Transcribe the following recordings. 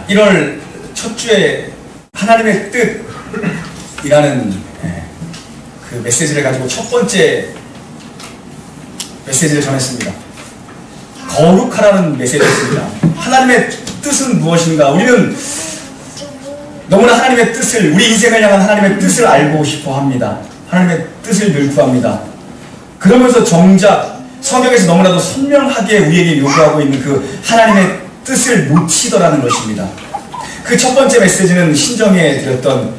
1월 첫 주에 하나님의 뜻이라는 그 메시지를 가지고 첫 번째 메시지를 전했습니다. 거룩하라는 메시지였습니다. 하나님의 뜻은 무엇인가? 우리는 너무나 하나님의 뜻을, 우리 인생을 향한 하나님의 뜻을 알고 싶어 합니다. 하나님의 뜻을 늘 구합니다. 그러면서 정작 성경에서 너무나도 선명하게 우리에게 요구하고 있는 그 하나님의 뜻을 놓치더라는 것입니다. 그 첫 번째 메시지는 신정에 드렸던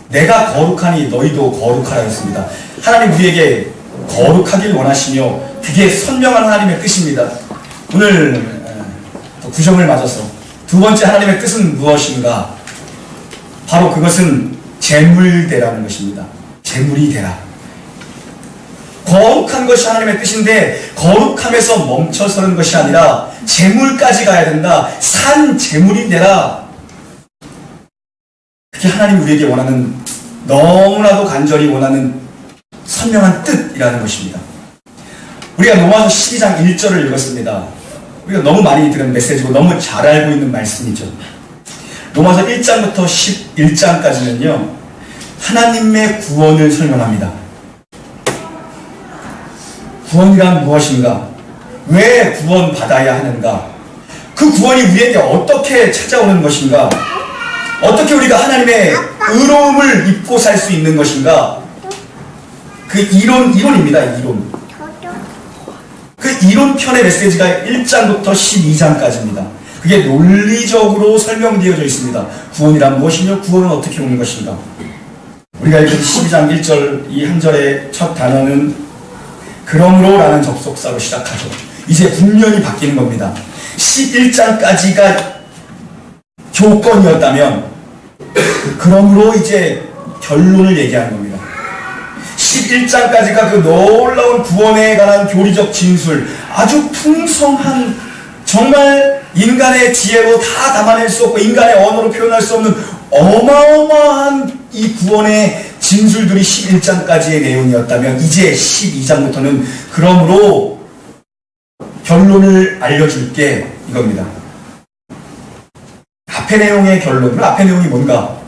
내가 거룩하니 너희도 거룩하라 였습니다. 하나님 우리에게 거룩하길 원하시며 그게 선명한 하나님의 뜻입니다. 오늘 구정을 맞아서 두 번째 하나님의 뜻은 무엇인가? 바로 그것은 재물되라는 것입니다. 재물이 되라. 거룩한 것이 하나님의 뜻인데 거룩함에서 멈춰서는 것이 아니라 재물까지 가야 된다. 산 재물이 되라. 그게 하나님 우리에게 원하는, 너무나도 간절히 원하는 선명한 뜻이라는 것입니다. 우리가 로마서 12장 1절을 읽었습니다. 우리가 너무 많이 들은 메시지고 너무 잘 알고 있는 말씀이죠. 로마서 1장부터 11장까지는요 하나님의 구원을 설명합니다. 구원이란 무엇인가? 왜 구원받아야 하는가? 그 구원이 우리에게 어떻게 찾아오는 것인가? 어떻게 우리가 하나님의 의로움을 입고 살 수 있는 것인가? 그 이론입니다. 이론. 그 이론편의 메시지가 1장부터 12장까지입니다. 그게 논리적으로 설명되어져 있습니다. 구원이란 무엇이며 구원은 어떻게 오는 것인가? 우리가 읽은 12장 1절 이 한 절의 첫 단어는 그러므로 라는 접속사로 시작하죠. 이제 국면이 바뀌는 겁니다. 11장까지가 조건이었다면 그러므로 이제 결론을 얘기하는 겁니다. 11장까지가 그 놀라운 구원에 관한 교리적 진술, 아주 풍성한, 정말 인간의 지혜로 다 담아낼 수 없고 인간의 언어로 표현할 수 없는 어마어마한 이 구원의 진술들이 11장까지의 내용이었다면 이제 12장부터는 그러므로 결론을 알려줄게 이겁니다. 앞의 내용의 결론은, 앞의 내용이 뭔가?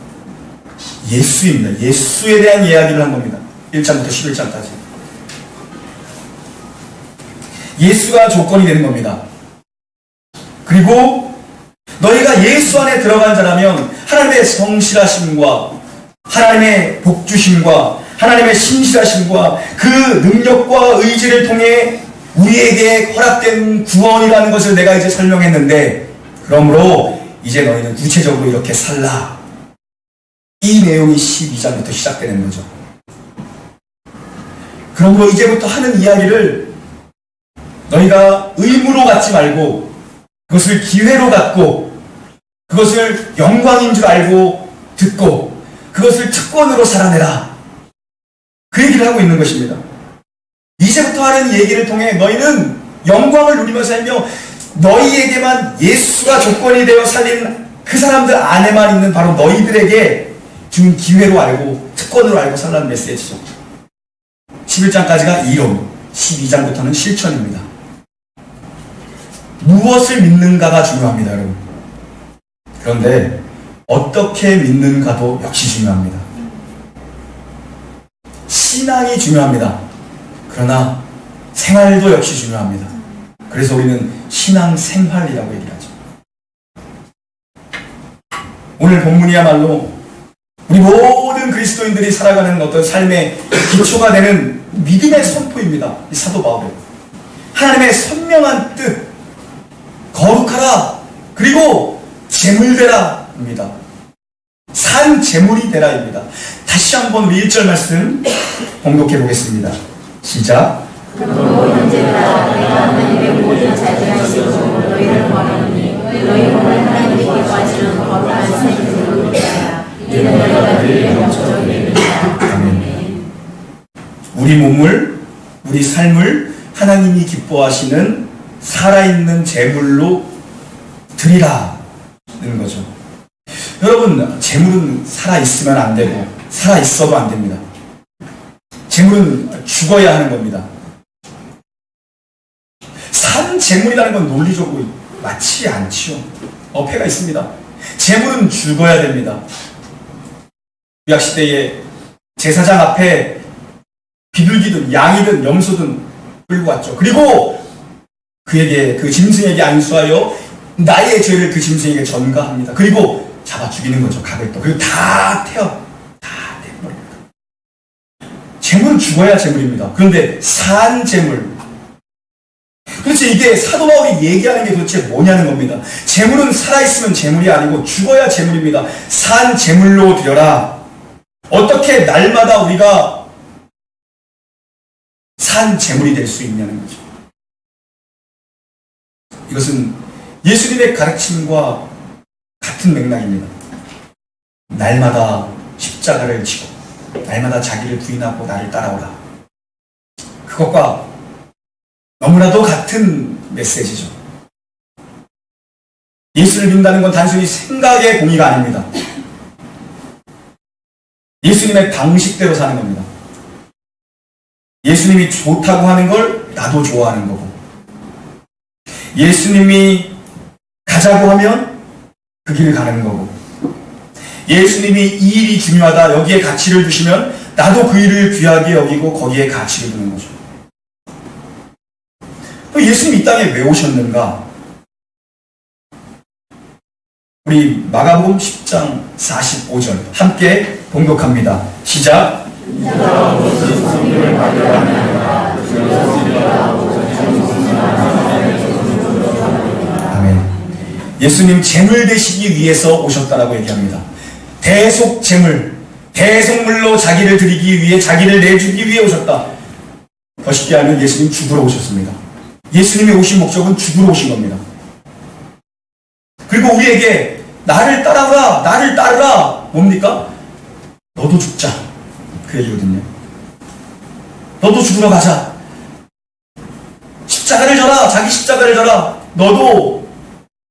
예수입니다. 예수에 대한 이야기를 한 겁니다. 1장부터 11장까지. 예수가 조건이 되는 겁니다. 그리고 너희가 예수 안에 들어간 자라면 하나님의 성실하심과 하나님의 복주심과 하나님의 신실하심과 그 능력과 의지를 통해 우리에게 허락된 구원이라는 것을 내가 이제 설명했는데, 그러므로 이제 너희는 구체적으로 이렇게 살라. 이 내용이 12장부터 시작되는 거죠. 그러므로 이제부터 하는 이야기를 너희가 의무로 갖지 말고 그것을 기회로 갖고 그것을 영광인 줄 알고 듣고 그것을 특권으로 살아내라. 그 얘기를 하고 있는 것입니다. 이제부터 하는 얘기를 통해 너희는 영광을 누리며 살며 너희에게만 예수가 조건이 되어 살린 그 사람들 안에만 있는 바로 너희들에게 준 기회로 알고 특권으로 알고 살라는 메시지죠. 11장까지가 이론, 12장부터는 실천입니다. 무엇을 믿는가가 중요합니다, 여러분. 그런데 어떻게 믿는가도 역시 중요합니다. 신앙이 중요합니다. 그러나 생활도 역시 중요합니다. 그래서 우리는 신앙생활이라고 얘기를 하죠. 오늘 본문이야말로 우리 모든 그리스도인들이 살아가는 어떤 삶의 기초가 되는 믿음의 선포입니다. 이 사도 바울의 하나님의 선명한 뜻, 거룩하라, 그리고 재물되라 입니다. 산 재물이 되라입니다. 다시 한번 우리 1절 말씀 봉독해 보겠습니다. 시작. 그러므로 현재가 내가 하나님의 모든 자비하시고 너희를 원하노니 너희 몸을 하나님께 기뻐하시는 거룩한 생명으로 드리라. 이는 너희가 그의 목적이니라. 아멘. 우리 몸을, 우리 삶을 하나님이 기뻐하시는 살아있는 재물로 드리라는 거죠. 여러분, 재물은 살아있으면 안 되고 살아있어도 안 됩니다. 재물은 죽어야 하는 겁니다. 산 재물이라는 건 논리적으로 맞지 않지요. 어폐가 있습니다. 재물은 죽어야 됩니다. 구약시대에 제사장 앞에 비둘기든 양이든 염소든 끌고 왔죠. 그리고 그에게, 그 짐승에게 안수하여 나의 죄를 그 짐승에게 전가합니다. 그리고 잡아 죽이는 거죠. 각을 또. 그리고 다 태워버립니다. 재물은 죽어야 재물입니다. 그런데 산 재물, 도대체 이게 사도 바울이 얘기하는 게 도대체 뭐냐는 겁니다. 재물은 살아있으면 재물이 아니고 죽어야 재물입니다. 산 재물로 드려라. 어떻게 날마다 우리가 산 재물이 될 수 있냐는 거죠. 이것은 예수님의 가르침과 같은 맥락입니다. 날마다 십자가를 지고 날마다 자기를 부인하고 나를 따라오라. 그것과 너무나도 같은 메시지죠. 예수를 믿는다는 건 단순히 생각의 공의가 아닙니다. 예수님의 방식대로 사는 겁니다. 예수님이 좋다고 하는 걸 나도 좋아하는 거고, 예수님이 가자고 하면 그 길을 가는 거고, 예수님이 이 일이 중요하다, 여기에 가치를 두시면 나도 그 일을 귀하게 여기고 거기에 가치를 두는 거죠. 예수님이 이 땅에 왜 오셨는가? 우리 마가복음 10장 45절 함께 봉독합니다. 시작. 아멘. 예수님 재물 되시기 위해서 오셨다라고 얘기합니다. 대속 재물, 대속물로 자기를 드리기 위해, 자기를 내주기 위해 오셨다. 더 쉽게 하면 예수님 죽으러 오셨습니다. 예수님이 오신 목적은 죽으러 오신 겁니다. 그리고 우리에게 나를 따라오라, 나를 따르라. 뭡니까? 너도 죽자. 그 얘기거든요. 너도 죽으러 가자. 십자가를 져라. 자기 십자가를 져라. 너도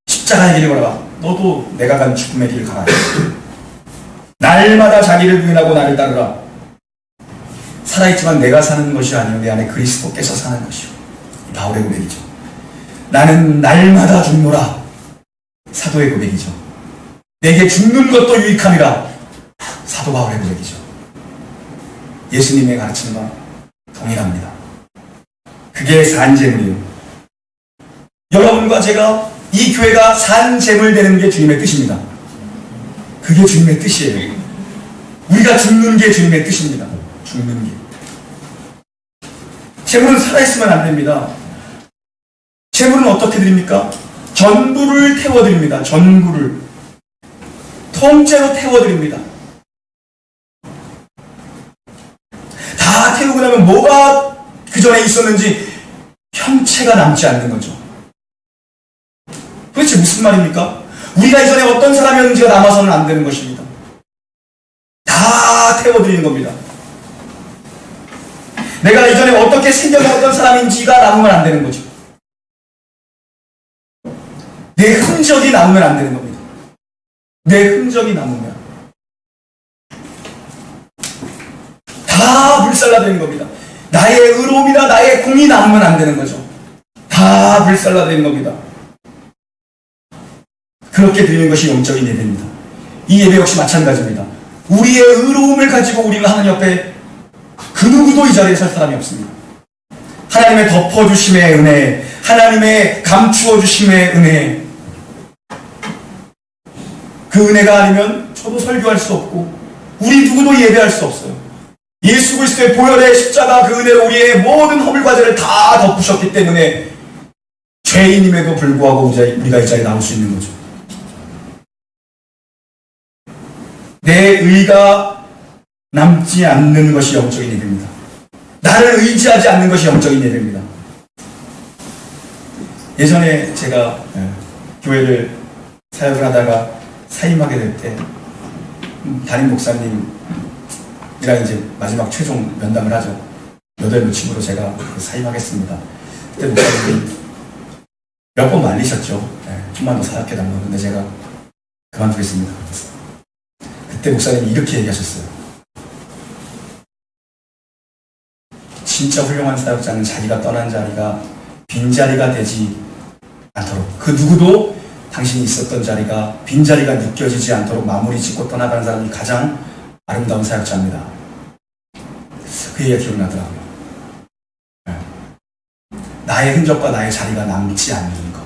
십자가의 길을 걸어라. 너도 내가 간 죽음의 길을 가라. 날마다 자기를 부인하고 나를 따르라. 살아있지만 내가 사는 것이 아니요 내 안에 그리스도께서 사는 것이요. 바울의 고백이죠. 나는 날마다 죽노라. 사도의 고백이죠. 내게 죽는 것도 유익함이라. 사도 바울의 고백이죠. 예수님의 가르침과 동일합니다. 그게 산재물이에요. 여러분과 제가, 이 교회가 산재물 되는 게 주님의 뜻입니다. 그게 주님의 뜻이에요. 우리가 죽는 게 주님의 뜻입니다. 죽는 게. 재물은 살아있으면 안 됩니다. 재물은 어떻게 드립니까? 전부를 태워드립니다. 전부를. 통째로 태워드립니다. 다 태우고 나면 뭐가 그 전에 있었는지 형체가 남지 않는 거죠. 도대체 무슨 말입니까? 우리가 이전에 어떤 사람이었는지가 남아서는 안 되는 것입니다. 다 태워드리는 겁니다. 내가 이전에 어떻게 생겨났던 사람인지가 남으면 안 되는 거죠. 내 흔적이 남으면 안 되는 겁니다. 내 흔적이 남으면 다 불살라되는 겁니다. 나의 의로움이나 나의 공이 남으면 안 되는 거죠. 다 불살라되는 겁니다. 그렇게 드리는 것이 영적인 예배입니다. 이 예배 역시 마찬가지입니다. 우리의 의로움을 가지고 우리는 하나님 옆에 그 누구도 이 자리에 설 사람이 없습니다. 하나님의 덮어주심의 은혜, 하나님의 감추어주심의 은혜, 그 은혜가 아니면 저도 설교할 수 없고 우리 누구도 예배할 수 없어요. 예수 그리스도의 보혈의 십자가 그 은혜로 우리의 모든 허물과 죄를 다 덮으셨기 때문에 죄인임에도 불구하고 우리가 이 자리에 나올 수 있는 거죠. 내 의가 남지 않는 것이 영적인 예배입니다. 나를 의지하지 않는 것이 영적인 예배입니다. 예전에 제가 교회를 사역을 하다가 사임하게 될 때 담임 목사님이랑 이제 마지막 최종 면담을 하죠. 몇월 며칠로 제가 사임하겠습니다. 그때 목사님이 몇 번 말리셨죠. 좀만 더 사역해달라고. 근데 제가 그만두겠습니다. 그때 목사님이 이렇게 얘기하셨어요. 진짜 훌륭한 사역자는 자기가 떠난 자리가 빈자리가 되지 않도록 그 누구도 당신이 있었던 자리가 빈자리가 느껴지지 않도록 마무리 짓고 떠나가는 사람이 가장 아름다운 사역자입니다. 그 얘기가 기억나더라고요. 네. 나의 흔적과 나의 자리가 남지 않는 것.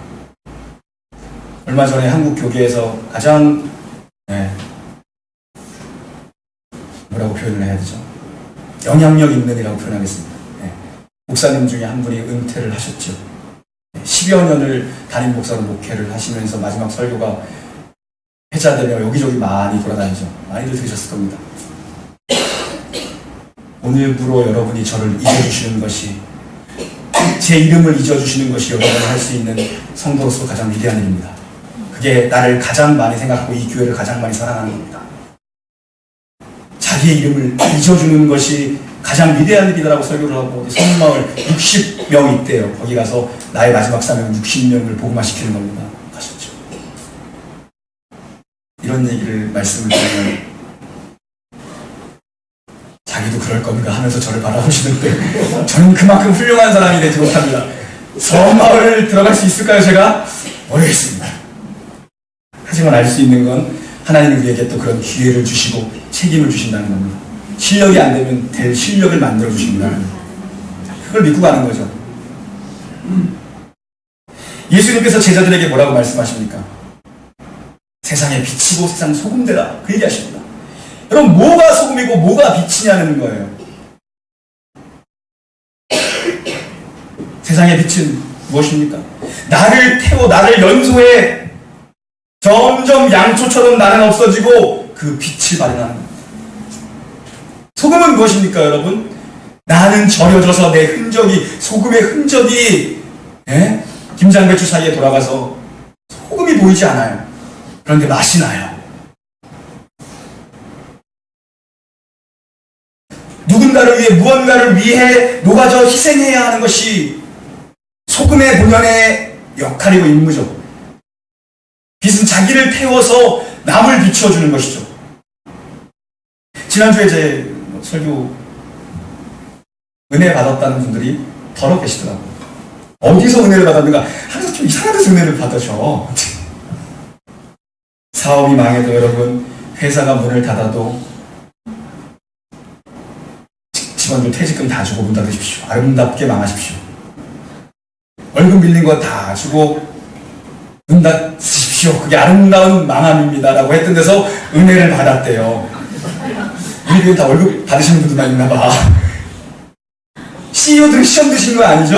얼마 전에 한국 교계에서 가장 뭐라고 표현을 해야 되죠? 영향력 있는 이라고 표현하겠습니다. 목사님 중에 한 분이 은퇴를 하셨죠. 10여 년을 담임 목사로 목회를 하시면서 마지막 설교가 회자되며 여기저기 많이 돌아다니죠. 많이들 들으셨을 겁니다. 오늘부로 여러분이 저를 잊어주시는 것이, 제 이름을 잊어주시는 것이 여러분이 할 수 있는 성도로서 가장 위대한 일입니다. 그게 나를 가장 많이 생각하고 이 교회를 가장 많이 사랑하는 겁니다. 자기의 이름을 잊어주는 것이 가장 위대한 일이다라고 설교를 하고 성마을 60명 있대요. 거기 가서 나의 마지막 사명 60명을 복음화시키는 겁니다. 가셨죠. 이런 얘기를 말씀을 드리면 자기도 그럴 건가 하면서 저를 바라보시는데 저는 그만큼 훌륭한 사람이 되지 못합니다. 성마을을 들어갈 수 있을까요? 제가? 모르겠습니다. 하지만 알 수 있는 건 하나님은 우리에게 또 그런 기회를 주시고 책임을 주신다는 겁니다. 실력이 안 되면 될 실력을 만들어 주신다는 겁니다. 그걸 믿고 가는 거죠. 예수님께서 제자들에게 뭐라고 말씀하십니까? 세상의 빛이고 세상 소금되라, 그 얘기하십니다. 여러분, 뭐가 소금이고 뭐가 빛이냐는 거예요. 세상의 빛은 무엇입니까? 나를 태워 나를 연소해 점점 양초처럼 나는 없어지고 그 빛을 발현하는 겁니다. 소금은 무엇입니까, 여러분? 나는 절여져서 내 흔적이, 소금의 흔적이 김장배추 사이에 돌아가서 소금이 보이지 않아요. 그런데 맛이 나요. 누군가를 위해, 무언가를 위해 녹아져 희생해야 하는 것이 소금의 본연의 역할이고 임무죠. 빛은 자기를 태워서 남을 비춰주는 것이죠. 지난주에 제 설교 은혜 받았다는 분들이 더러 계시더라고요. 어디서 은혜를 받았는가? 항상 좀 이상한 데서 은혜를 받으셔. 사업이 망해도 여러분, 회사가 문을 닫아도 직원들 퇴직금 다 주고 문 닫으십시오. 아름답게 망하십시오. 월급 밀린 거 다 주고 문 닫으십시오. 그게 아름다운 망함입니다. 라고 했던 데서 은혜를 받았대요. 우리 교회 다 월급 받으시는 분들만 있나 봐. CEO들은 시험 드신 거 아니죠?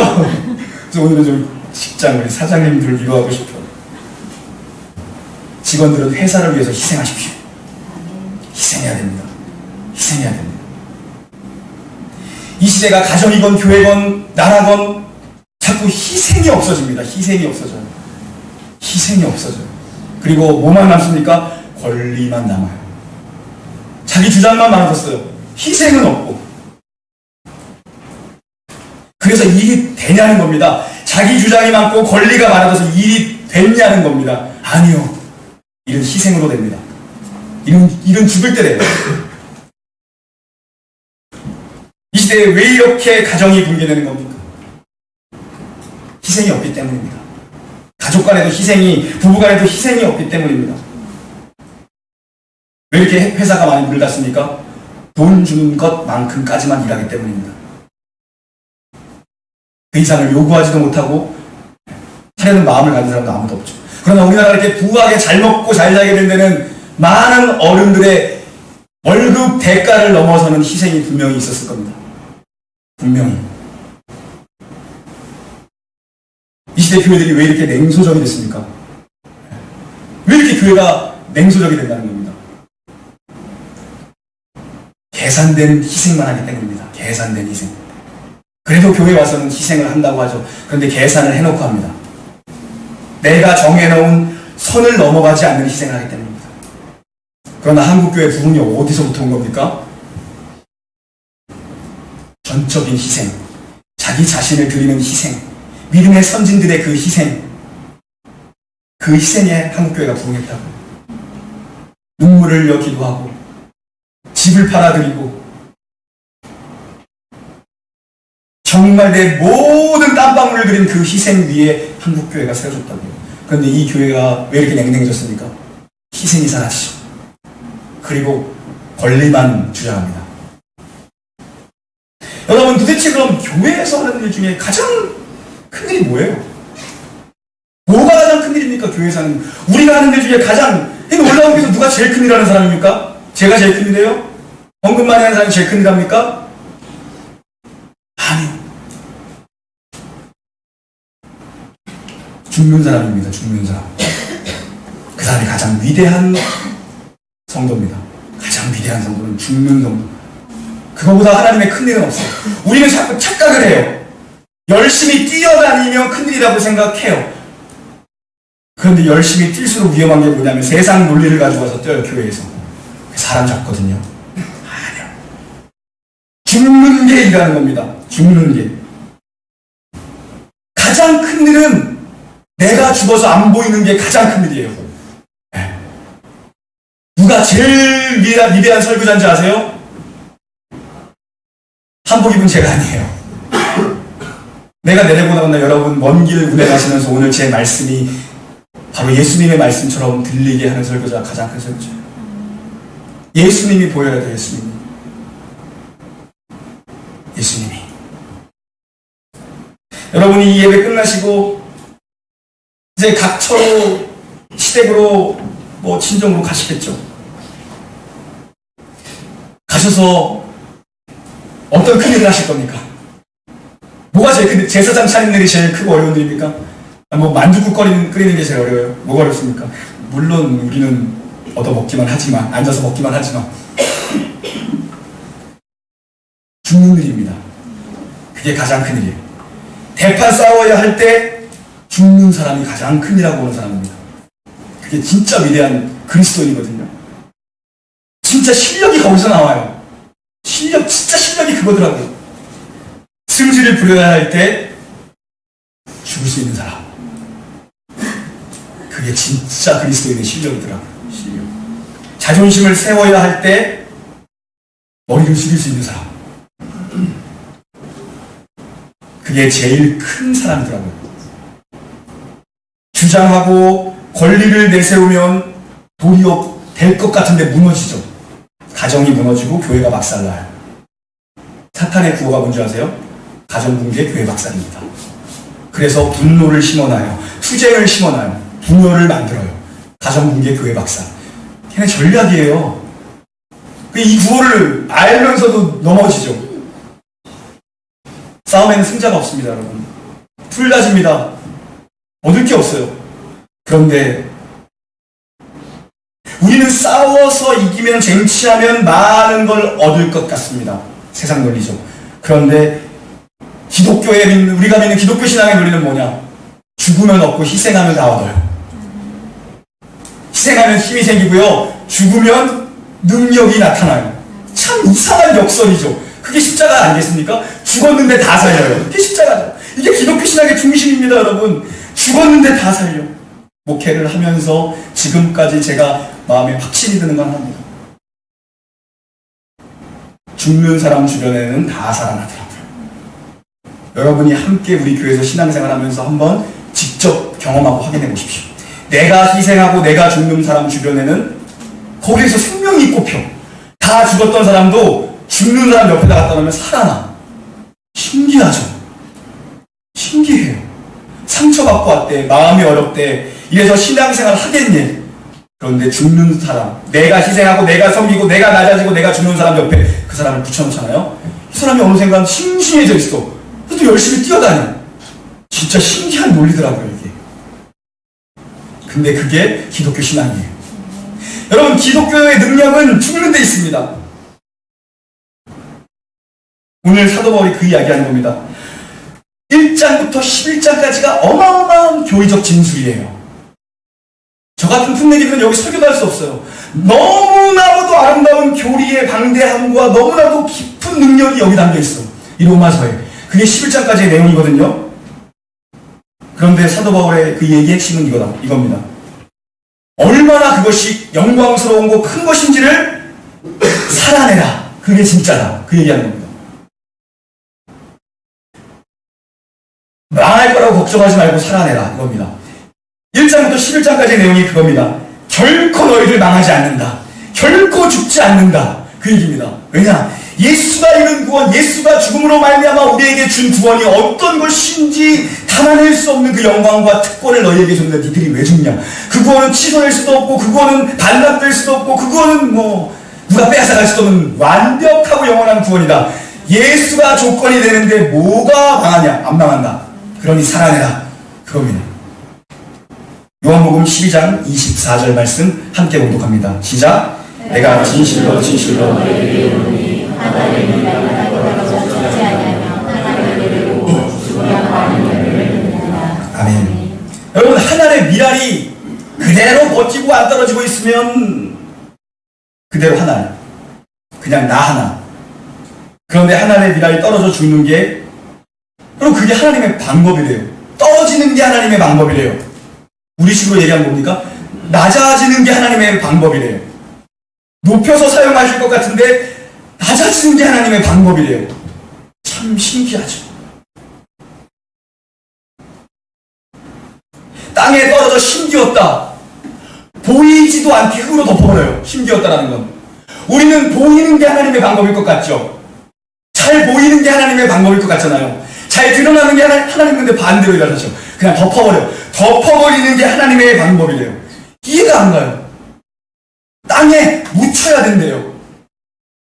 그래서 오늘은 좀 직장, 우리 사장님들을 위로하고 싶어요. 직원들은 회사를 위해서 희생하십시오. 희생해야 됩니다. 희생해야 됩니다. 이 시대가 가정이건 교회건 나라건 자꾸 희생이 없어집니다. 희생이 없어져요. 희생이 없어져요. 그리고 뭐만 남습니까? 권리만 남아요. 자기 주장만 많아졌어요. 희생은 없고. 그래서 일이 되냐는 겁니다. 자기 주장이 많고 권리가 많아져서 일이 됐냐는 겁니다. 아니요. 일은 희생으로 됩니다. 일은 죽을 때 돼요. 이 시대에 왜 이렇게 가정이 붕괴되는 겁니까? 희생이 없기 때문입니다. 가족 간에도 희생이, 부부 간에도 희생이 없기 때문입니다. 왜 이렇게 회사가 많이 문을 닫습니까? 돈 주는 것만큼까지만 일하기 때문입니다. 그 이상을 요구하지도 못하고 하려는 마음을 가진 사람도 아무도 없죠. 그러나 우리나라가 이렇게 부하게 잘 먹고 잘 살게 된 데는 많은 어른들의 월급 대가를 넘어서는 희생이 분명히 있었을 겁니다. 분명히. 이 시대 교회들이 왜 이렇게 냉소적이 됐습니까? 왜 이렇게 교회가 냉소적이 된다는 겁니다. 계산된 희생만 하기 때문입니다. 계산된 희생. 그래도 교회 와서는 희생을 한다고 하죠. 그런데 계산을 해놓고 합니다. 내가 정해놓은 선을 넘어가지 않는 희생을 하기 때문입니다. 그러나 한국교회 부흥이 어디서부터 온 겁니까? 전적인 희생, 자기 자신을 드리는 희생, 믿음의 선진들의 그 희생, 그 희생에 한국교회가 부흥했다고. 눈물을 흘려 기도하고 집을 팔아드리고 정말 내 모든 땀방울을 들인 그 희생 위에 한국교회가 세워졌다고요. 그런데 이 교회가 왜 이렇게 냉랭해졌습니까? 희생이 사라지죠. 그리고 권리만 주장합니다. 여러분, 도대체 그럼 교회에서 하는 일 중에 가장 큰 일이 뭐예요? 뭐가 가장 큰 일입니까? 교회에서 하는, 우리가 하는 일 중에 가장, 올라온 교회에서 누가 제일 큰 일 하는 사람입니까? 제가 제일 큰 일이에요? 헌금 많이 하는 사람이 제일 큰 일 합니까? 아니요. 죽는 사람입니다. 죽는 사람. 그 사람이 가장 위대한 성도입니다. 가장 위대한 성도는 죽는 성도. 그거보다 하나님의 큰 일은 없어요. 우리는 자꾸 착각을 해요. 열심히 뛰어다니면 큰일이라고 생각해요. 그런데 열심히 뛸수록 위험한 게 뭐냐면 세상 논리를 가지고 와서 뛰어요. 교회에서 사람 잡거든요. 아니요. 죽는 게 일하는 겁니다. 죽는 게. 가장 큰 일은 내가 죽어서 안 보이는 게 가장 큰 일이에요. 네. 누가 제일 위대한 설교자인지 아세요? 한복 입은 제가 아니에요. 내가 내려고 나온다. 여러분, 먼 길 운행하시면서 오늘 제 말씀이 바로 예수님의 말씀처럼 들리게 하는 설교자가 가장 큰 설교자예요. 예수님이 보여야 돼요. 예수님이. 여러분이 이 예배 끝나시고 이제 각처로 시댁으로 친정으로 가시겠죠. 가셔서 어떤 큰일을 하실 겁니까? 뭐가 제일 큰 일? 제사장 차리는 일이 제일 크고 어려운 일입니까? 만둣국 끓이는 게 제일 어려워요? 뭐가 어렵습니까? 물론 우리는 얻어먹기만 하지만, 앉아서 먹기만 하지만 죽는 일입니다. 그게 가장 큰 일이에요. 대판 싸워야 할 때 죽는 사람이 가장 큰일이라고 보는 사람입니다. 그게 진짜 위대한 그리스도인이거든요. 진짜 실력이 거기서 나와요. 진짜 실력이 그거더라고요. 승질을 부려야 할 때 죽을 수 있는 사람. 그게 진짜 그리스도인의 실력이더라고요. 실력. 자존심을 세워야 할 때 머리를 숙일 수 있는 사람. 그게 제일 큰 사람이더라고요. 주장하고 권리를 내세우면 도리어 될 것 같은데 무너지죠. 가정이 무너지고 교회가 박살나요. 사탄의 구호가 뭔지 아세요? 가정붕괴, 교회 박살입니다. 그래서 분노를 심어놔요. 투쟁을 심어놔요. 분열을 만들어요. 가정붕괴, 교회 박살. 걔네 전략이에요. 이 구호를 알면서도 넘어지죠. 싸움에는 승자가 없습니다, 여러분. 풀다집니다. 얻을 게 없어요. 그런데 우리는 싸워서 이기면, 쟁취하면 많은 걸 얻을 것 같습니다. 세상 논리죠. 그런데 우리가 믿는 기독교 신앙의 논리는 뭐냐? 죽으면 얻고 희생하면 다 얻어요. 희생하면 힘이 생기고요. 죽으면 능력이 나타나요. 참 이상한 역설이죠. 그게 십자가 아니겠습니까? 죽었는데 다 살려요. 그게 십자가죠. 이게 기독교 신앙의 중심입니다, 여러분. 죽었는데 다 살려. 목회를 하면서 지금까지 제가 마음에 확신이 드는 건 합니다. 죽는 사람 주변에는 다 살아나더라고요. 여러분이 함께 우리 교회에서 신앙생활 하면서 한번 직접 경험하고 확인해 보십시오. 내가 희생하고 내가 죽는 사람 주변에는 거기에서 생명이 꼽혀. 다 죽었던 사람도 죽는 사람 옆에다 갖다 놓으면 살아나. 신기하죠? 신기해요. 상처받고 왔대. 마음이 어렵대. 이래서 신앙생활 하겠니? 그런데 죽는 사람, 내가 희생하고 내가 섬기고 내가 낮아지고 내가 죽는 사람 옆에 그 사람을 붙여놓잖아요. 이 사람이 어느샌가 싱싱해져 있어. 또 열심히 뛰어다녀. 진짜 신기한 논리더라고요, 이게. 근데 그게 기독교 신앙이에요. 여러분, 기독교의 능력은 죽는 데 있습니다. 오늘 사도 바울이 그 이야기하는 겁니다. 1장부터 11장까지가 어마어마한 교리적 진술이에요. 저 같은 풋내기들은 여기 설교도 할 수 없어요. 너무나도 아름다운 교리의 방대함과 너무나도 깊은 능력이 여기 담겨있어. 이 로마서에. 그게 11장까지의 내용이거든요. 그런데 사도 바울의 그 얘기의 핵심은 이겁니다. 얼마나 그것이 영광스러운 큰 것인지를 살아내라. 그게 진짜다. 그 얘기하는 겁니다. 망할 거라고 걱정하지 말고 살아내라. 이겁니다. 1장부터 11장까지의 내용이 그겁니다. 결코 너희를 망하지 않는다. 결코 죽지 않는다. 그 얘기입니다. 왜냐? 예수가 이룬 구원, 예수가 죽음으로 말미암아 우리에게 준 구원이 어떤 것인지 담아낼 수 없는 그 영광과 특권을 너희에게 줬는데 니들이 왜 죽냐? 그 구원은 취소될 수도 없고, 그 구원은 반납될 수도 없고, 그 구원은 누가 빼앗아갈 수도 없는 완벽하고 영원한 구원이다. 예수가 조건이 되는데 뭐가 망하냐? 안 망한다. 그러니 살아내라. 그겁니다. 요한복음 12장 24절 말씀 함께 봉독합니다. 시작. 내가 진실로 진실로 너희에게 이르노니 하나님이 나를 떨어져 죽지 아니하며 하나님의 이르고 죽으면 많은 열매를 맺느니라. 아멘. 여러분, 하나의 미랄이 그대로 버티고 안 떨어지고 있으면 그대로 하나, 그냥 나 하나. 그런데 하나의 미랄이 떨어져 죽는 게, 그럼 그게 하나님의 방법이래요. 떨어지는 게 하나님의 방법이래요. 우리식으로 얘기하면 뭡니까? 낮아지는 게 하나님의 방법이래요. 높여서 사용하실 것 같은데 낮아지는 게 하나님의 방법이래요. 참 신기하죠. 땅에 떨어져 힘기었다. 보이지도 않게 흙으로 덮어버려요. 힘기었다라는 건. 우리는 보이는 게 하나님의 방법일 것 같죠. 잘 보이는 게 하나님의 방법일 것 같잖아요. 잘 드러나는 게 하나님 근데 반대로 일하죠. 그냥 덮어버려요. 덮어버리는 게 하나님의 방법이래요. 이해가 안 가요. 땅에 묻혀야 된대요.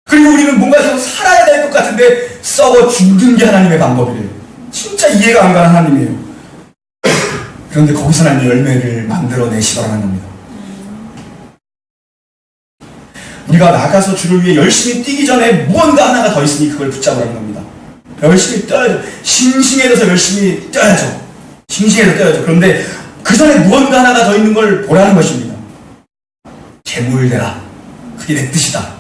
그리고 우리는 뭔가 계속 살아야 될 것 같은데 썩어 죽는 게 하나님의 방법이래요. 진짜 이해가 안 가는 하나님이에요. 그런데 거기서 난 열매를 만들어내시더라는 겁니다. 우리가 나가서 주를 위해 열심히 뛰기 전에 무언가 하나가 더 있으니 그걸 붙잡으라는 겁니다. 열심히 뛰어야죠. 싱싱해져서 열심히 뛰어야죠. 싱싱해서 뛰어야죠. 그런데 그 전에 무언가 하나가 더 있는 걸 보라는 것입니다. 재물 되라. 그게 내 뜻이다.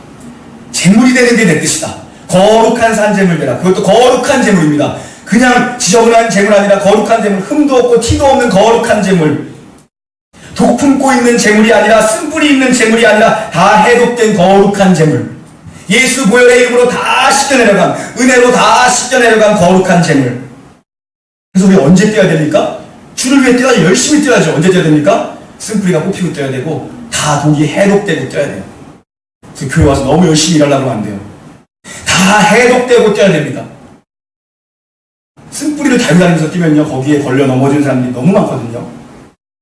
재물이 되는 게 내 뜻이다. 거룩한 산재물 되라. 그것도 거룩한 재물입니다. 그냥 지저분한 재물 아니라 거룩한 재물, 흠도 없고 티도 없는 거룩한 재물. 독 품고 있는 재물이 아니라 쓴뿌리 있는 재물이 아니라 다 해독된 거룩한 재물. 예수 보혈의 이름으로 다 씻겨내려간, 은혜로 다 씻겨내려간 거룩한 재물. 그래서 우리 언제 뛰어야 됩니까? 주를 위해 뛰어야죠. 열심히 뛰어야죠. 언제 뛰어야 됩니까? 쓴뿌리가 뽑히고 뛰어야 되고 다 독이 해독되고 뛰어야 돼요. 그래서 교회 와서 너무 열심히 일하려고 하면 안 돼요. 다 해독되고 뛰어야 됩니다. 쓴뿌리를 달고 다니면서 뛰면요, 거기에 걸려 넘어지는 사람들이 너무 많거든요.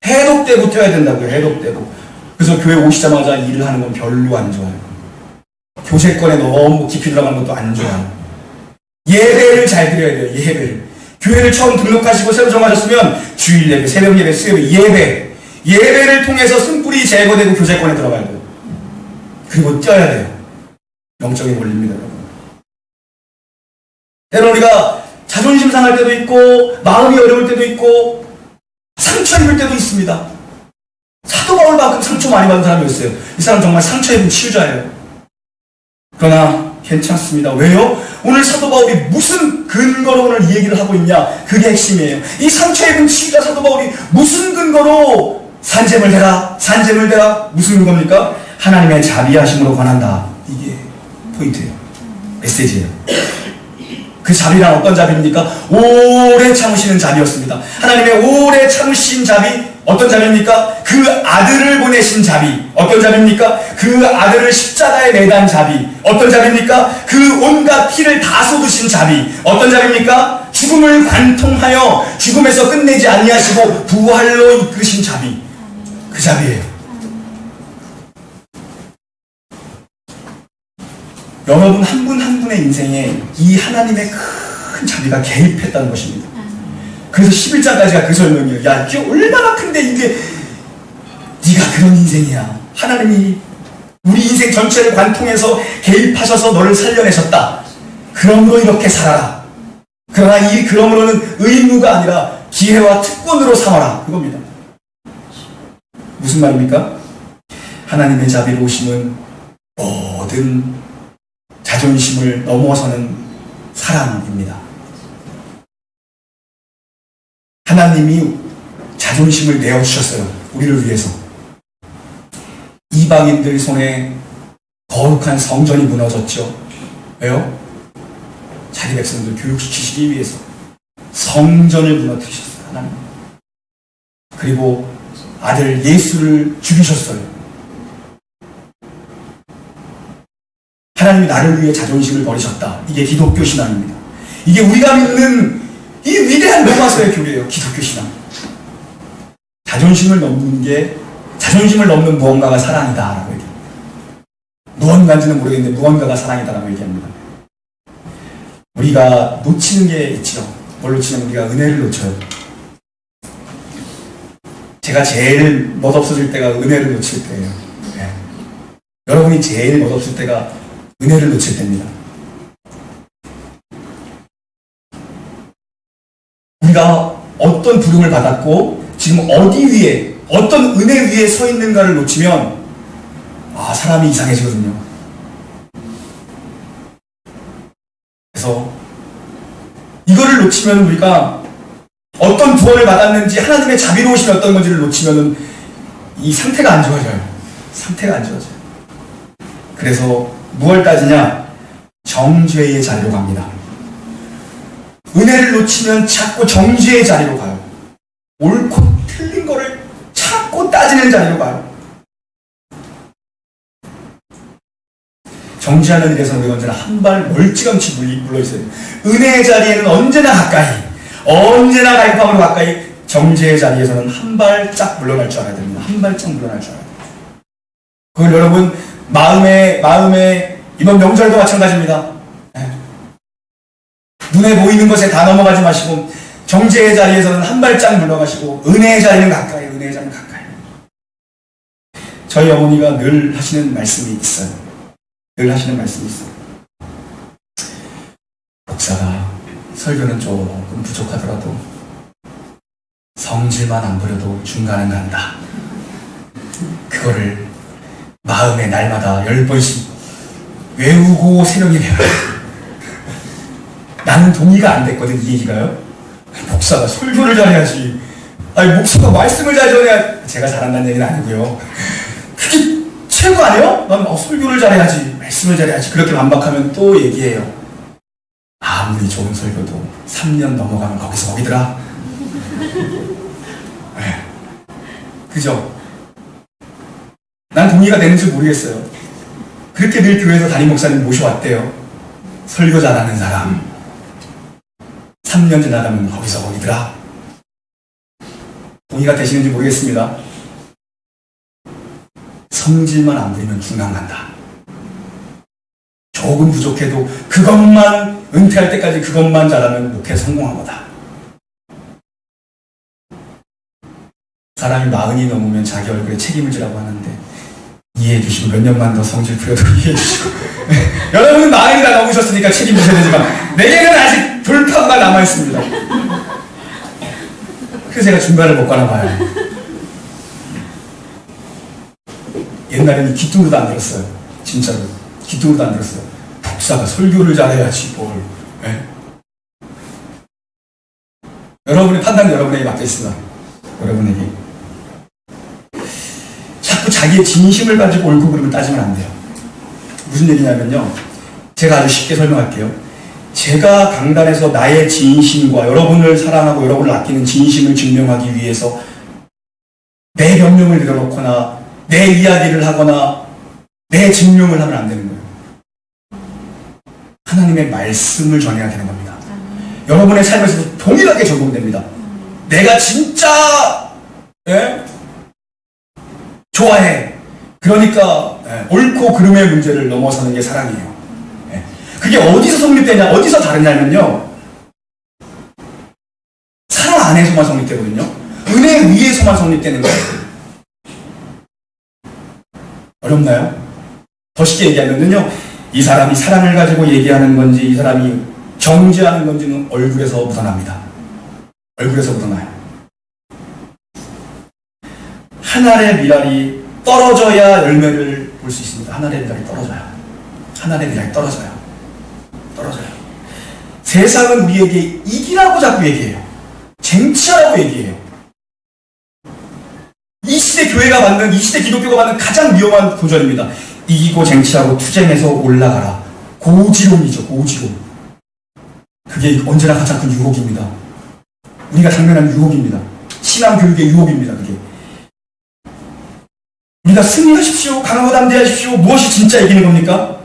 해독되고 뛰어야 된다고요. 해독되고. 그래서 교회 오시자마자 일을 하는 건 별로 안 좋아요. 교세권에 너무 깊이 들어가는 것도 안 좋아요. 예배를 잘 드려야 돼요. 예배를. 교회를 처음 등록하시고 새로 정하셨으면 주일 예배, 새벽 예배, 수요일 예배, 예배를 통해서 쓴뿌리 제거되고 교세권에 들어가야 돼요. 그리고 뛰어야 돼요. 영적인 원리입니다, 여러분. 때로 우리가 자존심 상할 때도 있고 마음이 어려울 때도 있고 상처 입을 때도 있습니다. 사도 바울만큼 상처 많이 받은 사람이 있어요. 이 사람 정말 상처 입은 치유자예요. 그러나 괜찮습니다. 왜요? 오늘 사도 바울이 무슨 근거로 오늘 이 얘기를 하고 있냐? 그게 핵심이에요. 이 상처 입은 치유자 사도 바울이 무슨 근거로 산재물 되라, 산재물 되라, 무슨 근거입니까? 하나님의 자비하심으로 권한다. 이게 포인트예요. 메시지예요. 그 자비란 어떤 자비입니까? 오래 참으시는 자비였습니다. 하나님의 오래 참으신 자비, 어떤 자비입니까? 그 아들을 보내신 자비. 어떤 자비입니까? 그 아들을 십자가에 매단 자비. 어떤 자비입니까? 그 온갖 피를 다 쏟으신 자비. 어떤 자비입니까? 죽음을 관통하여 죽음에서 끝내지 아니하시고 부활로 이끄신 자비. 그 자비예요. 여러분 한 분 한 분의 인생에 이 하나님의 큰 자비가 개입했다는 것입니다. 그래서 11장까지가 그 설명이에요. 야, 이게 얼마나 큰데 이게 네가 그런 인생이야. 하나님이 우리 인생 전체를 관통해서 개입하셔서 너를 살려내셨다. 그러므로 이렇게 살아라. 그러나 이 그러므로는 의무가 아니라 기회와 특권으로 삼아라. 그겁니다. 무슨 말입니까? 하나님의 자비로우심은 모든 자존심을 넘어서는 사랑입니다. 하나님이 자존심을 내어주셨어요. 우리를 위해서. 이방인들 손에 거룩한 성전이 무너졌죠. 왜요? 자기 백성들 교육시키시기 위해서 성전을 무너뜨리셨어요. 하나님. 그리고 아들 예수를 죽이셨어요. 하나님이 나를 위해 자존심을 버리셨다. 이게 기독교 신앙입니다. 이게 우리가 믿는 이 위대한 로마서의 교리예요. 기독교 신앙. 자존심을 넘는 무언가가 사랑이다라고 얘기합니다. 무언가인지는 모르겠는데 무언가가 사랑이다라고 얘기합니다. 우리가 놓치는 게 있죠. 뭘 놓치면 우리가 은혜를 놓쳐요. 제가 제일 멋없어질 때가 은혜를 놓칠 때예요. 네. 여러분이 제일 멋없을 때가 은혜를 놓칠 때입니다. 우리가 어떤 부름을 받았고 지금 어디 위에 어떤 은혜 위에 서 있는가를 놓치면 사람이 이상해지거든요. 그래서 이거를 놓치면 우리가 어떤 구원을 받았는지 하나님의 자비로우심이 어떤 건지를 놓치면 이 상태가 안 좋아져요. 상태가 안 좋아져요. 그래서 무엇을 따지냐? 정죄의 자리로 갑니다. 은혜를 놓치면 자꾸 정죄의 자리로 가요. 옳고 틀린 거를 찾고 따지는 자리로 가요. 정죄하는 일에서는 우리가 언제나 한 발 멀찌감치 물러있어야 돼요. 은혜의 자리에는 언제나 가까이, 언제나 갈급함으로 가까이, 정죄의 자리에서는 한 발짝 물러날 줄 알아야 됩니다. 한 발짝 물러날 줄 알아야 돼요. 그걸 여러분 마음에 이번 명절도 마찬가지입니다. 눈에 보이는 것에 다 넘어가지 마시고 정죄의 자리에서는 한 발짝 물러가시고 은혜의 자리는 가까이, 은혜의 자리는 가까이. 저희 어머니가 늘 하시는 말씀이 있어요. 늘 하시는 말씀이 있어요. 목사가 설교는 조금 부족하더라도 성질만 안 부려도 중간은 간다. 그거를 마음에 날마다 10번씩 외우고 새벽에 배워요. 나는 동의가 안 됐거든, 이 얘기가요. 목사가 설교를 잘해야지. 목사가 말씀을 잘 전해야. 제가 잘한다는 얘기는 아니고요. 그게 최고 아니에요? 난 설교를 잘해야지, 말씀을 잘해야지. 그렇게 반박하면 또 얘기해요. 아무리 좋은 설교도 3년 넘어가면 거기서 거기더라. 네. 그죠? 난 동의가 되는지 모르겠어요. 그렇게 늘 교회에서 담임 목사님 모셔왔대요. 설교 잘하는 사람 3년 지나가면 거기서 거기더라. 동의가 되시는지 모르겠습니다. 성질만 안 부리면 중간 간다. 조금 부족해도 그것만 은퇴할 때까지 그것만 잘하면 목회 성공한 거다. 사람이 40이 넘으면 자기 얼굴에 책임을 지라고 하는데 이해해 주시고 몇 년만 더 성질 부려도 이해해 주시고 여러분은 40이 다 넘으셨으니까 책임지셔야 되지만 내게는 아직 돌파구가 남아있습니다. 그래서 제가 중간을 못 가나 봐요. 옛날에는 귀뚱으로도 안 들었어요. 진짜로 귀뚱으로도 안 들었어요. 목사가 설교를 잘해야지 뭘. 네? 여러분의 판단은 여러분에게 맡겨있습니다. 여러분에게 자꾸 자기의 진심을 가지고 옳고 그름을 따지면 안 돼요. 무슨 얘기냐면요, 제가 아주 쉽게 설명할게요. 제가 강단에서 나의 진심과 여러분을 사랑하고 여러분을 아끼는 진심을 증명하기 위해서 내 변명을 내려놓거나 내 이야기를 하거나 내 증명을 하면 안 되는 거예요. 하나님의 말씀을 전해야 되는 겁니다. 여러분의 삶에서도 동일하게 적용됩니다. 내가 진짜 좋아해. 그러니까 옳고 그름의 문제를 넘어서는 게 사랑이에요. 그게 어디서 성립되냐, 어디서 다르냐면요, 사랑 안에서만 성립되거든요. 은혜 위에서만 성립되는 거예요. 어렵나요? 더 쉽게 얘기하면요, 이 사람이 사랑을 가지고 얘기하는 건지 이 사람이 정죄하는 건지는 얼굴에서 묻어납니다. 얼굴에서 묻어나요. 한 알의 미랄이 떨어져야 열매를 볼 수 있습니다. 한 알의 미랄이 떨어져요. 한 알의 미랄이 떨어져요. 세상은 우리에게 이기라고 자꾸 얘기해요. 쟁취하라고 얘기해요. 이 시대 교회가 받는, 이 시대 기독교가 받는 가장 위험한 도전입니다. 이기고 쟁취하고 투쟁해서 올라가라. 고지론이죠, 고지론. 그게 언제나 가장 큰 유혹입니다. 우리가 당면한 유혹입니다. 신앙 교육의 유혹입니다, 그게. 아닙니다. 승리하십시오. 강하고 담대하십시오. 무엇이 진짜 이기는 겁니까?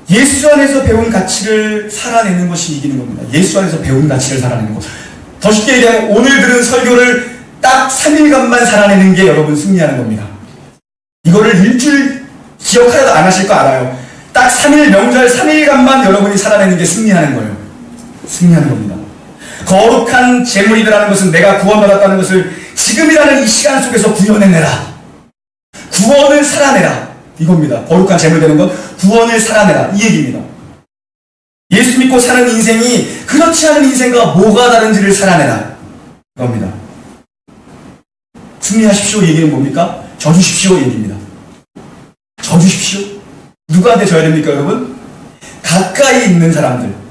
예수 안에서 배운 가치를 살아내는 것이 이기는 겁니다. 예수 안에서 배운 가치를 살아내는 것. 더 쉽게 얘기하면 오늘 들은 설교를 딱 3일간만 살아내는 게 여러분 승리하는 겁니다. 이거를 일주일 기억하려도 안 하실 거 알아요. 딱 3일 명절 3일간만 여러분이 살아내는 게 승리하는 거예요. 승리하는 겁니다. 거룩한 재물이라는 것은 내가 구원받았다는 것을 지금이라는 이 시간 속에서 구현해내라. 구원을 살아내라. 이겁니다. 거룩한 재물 되는 건 구원을 살아내라. 이 얘기입니다. 예수 믿고 사는 인생이 그렇지 않은 인생과 뭐가 다른지를 살아내라. 이겁니다. 승리하십시오 얘기는 뭡니까? 져주십시오 얘기입니다. 져주십시오. 누구한테 져야 됩니까 여러분? 가까이 있는 사람들.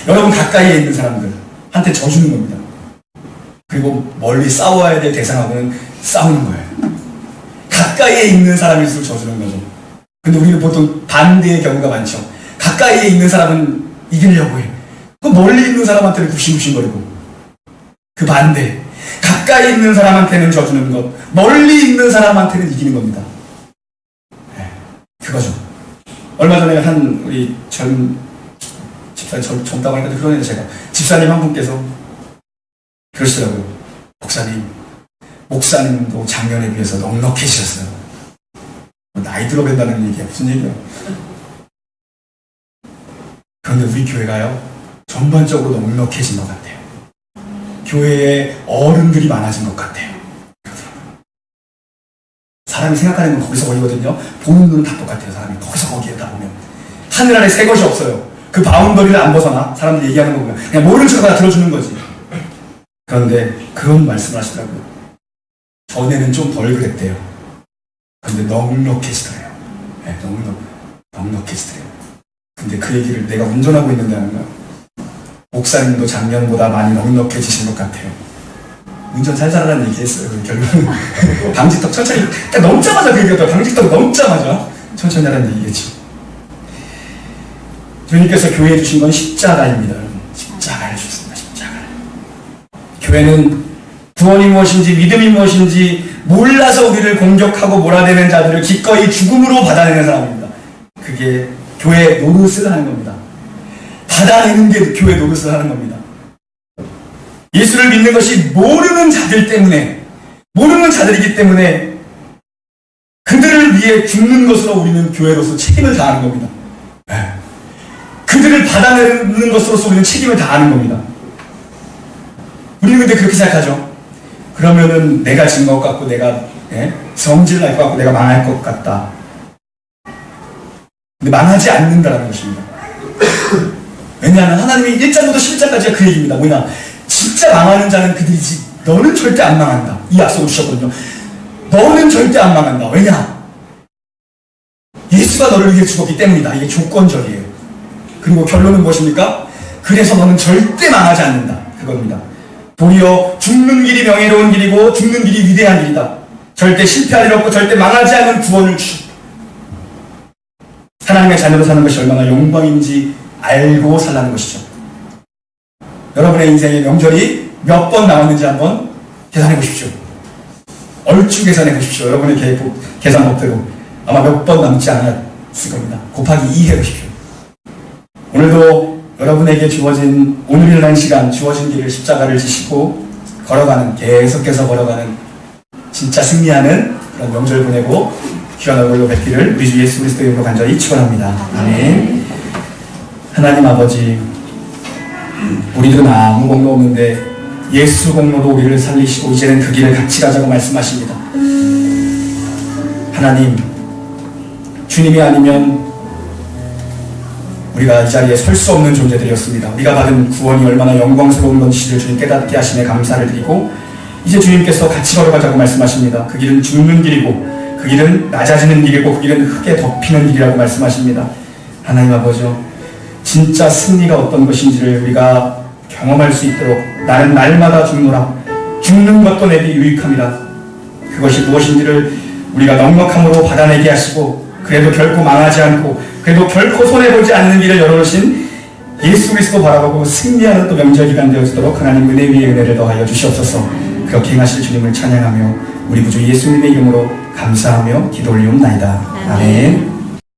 여러분 가까이에 있는 사람들한테 져주는 겁니다. 그리고 멀리 싸워야 될 대상하고는 싸우는 거예요. 가까이에 있는 사람일수록 져주는 거죠. 근데 우리는 보통 반대의 경우가 많죠. 가까이에 있는 사람은 이기려고 해. 그 멀리 있는 사람한테는 굽신굽신거리고. 그 반대. 가까이 있는 사람한테는 져주는 것, 멀리 있는 사람한테는 이기는 겁니다. 네, 그거죠. 얼마 전에 한 우리 집사님, 젊다고 하니까 그러네요. 제가 집사님 한 분께서 그러시더라고요. 목사님도 작년에 비해서 넉넉해지셨어요. 나이 들어 뵌다는 얘기야. 무슨 얘기야? 그런데 우리 교회가요, 전반적으로 넉넉해진 것 같아요. 교회에 어른들이 많아진 것 같아요. 사람이 생각하는 건 거기서 거기거든요. 보는 눈은 다 똑같아요. 사람이 거기서 거기에 다 보면. 하늘 아래 새 것이 없어요. 그 바운더리를 안 벗어나. 사람들이 얘기하는 거 보면 그냥 모르는 척 다 들어주는 거지. 그런데 그런 말씀을 하시더라고요. 전에는 좀 덜 그랬대요. 근데 넉넉해지더래요. 네, 넉넉해지더래요. 근데 그 얘기를 내가 운전하고 있는데 하는 거야. 목사님도 작년보다 많이 넉넉해지신 것 같아요. 운전 잘 살아라는 얘기 했어요. 결국은 방지턱 천천히 딱 넘자마자 그 얘기했더라고요. 방지턱 넘자마자 천천히 하라는 얘기겠지. 주님께서 교회에 주신 건 십자가입니다. 여러분. 십자가를 주셨습니다. 십자가를. 교회는 구원이 무엇인지 믿음이 무엇인지 몰라서 우리를 공격하고 몰아내는 자들을 기꺼이 죽음으로 받아내는 사람입니다. 그게 교회 노릇을 하는 겁니다. 받아내는 게 교회 노릇을 하는 겁니다. 예수를 믿는 것이 모르는 자들 때문에, 모르는 자들이기 때문에 그들을 위해 죽는 것으로 우리는 교회로서 책임을 다하는 겁니다. 네. 그들을 받아내는 것으로서 우리는 책임을 다하는 겁니다. 우리는 근데 그렇게 생각하죠. 그러면은 내가 진 것 같고 내가 성질 날 것 같고 내가 망할 것 같다. 근데 망하지 않는다는 것입니다. 왜냐하면 하나님이 1장부터 10장까지가 그 얘기입니다. 뭐냐, 진짜 망하는 자는 그들이지 너는 절대 안 망한다. 이 약속을 주셨거든요. 너는 절대 안 망한다. 왜냐? 예수가 너를 위해 죽었기 때문이다. 이게 조건적이에요. 그리고 결론은 무엇입니까? 그래서 너는 절대 망하지 않는다. 그겁니다. 도리어 죽는 길이 명예로운 길이고 죽는 길이 위대한 길이다. 절대 실패할 일 없고 절대 망하지 않는 구원을 주셨다. 하나님의 자녀로 사는 것이 얼마나 영광인지 알고 살라는 것이죠. 여러분의 인생의 명절이 몇 번 남았는지 한번 계산해 보십시오. 얼추 계산해 보십시오. 여러분의 계산법대로 아마 몇 번 남지 않았을 겁니다. 곱하기 2 해보십시오. 오늘도 여러분에게 주어진 오늘이라는 시간, 주어진 길을 십자가를 지시고 걸어가는, 계속해서 걸어가는 진짜 승리하는 그런 명절 보내고 귀한 얼굴로 뵙기를 우리 주 예수 그리스도의 이름으로 간절히 축원합니다. 아멘. 하나님 아버지, 우리들은 아무 공로 없는데 예수 공로로 우리를 살리시고 이제는 그 길을 같이 가자고 말씀하십니다. 하나님, 주님이 아니면 우리가 이 자리에 설 수 없는 존재들이었습니다. 우리가 받은 구원이 얼마나 영광스러운 건지를 주님 깨닫게 하시네 감사를 드리고, 이제 주님께서 같이 걸어가자고 말씀하십니다. 그 길은 죽는 길이고 그 길은 낮아지는 길이고 그 길은 흙에 덮이는 길이라고 말씀하십니다. 하나님 아버지, 진짜 승리가 어떤 것인지를 우리가 경험할 수 있도록 나는 날마다 죽노라, 죽는 것도 내게 유익함이라, 그것이 무엇인지를 우리가 넉넉함으로 받아내게 하시고 그래도 결코 망하지 않고 그래도 결코 손해보지 않는 길을 열어놓으신 예수 그리스도 바라보고 승리하는 또 명절 기간 되어지도록 하나님 은혜 위에 은혜를 더하여 주시옵소서. 그렇게 행하실 주님을 찬양하며 우리 구주 예수님의 이름으로 감사하며 기도 올리옵나이다. 아멘.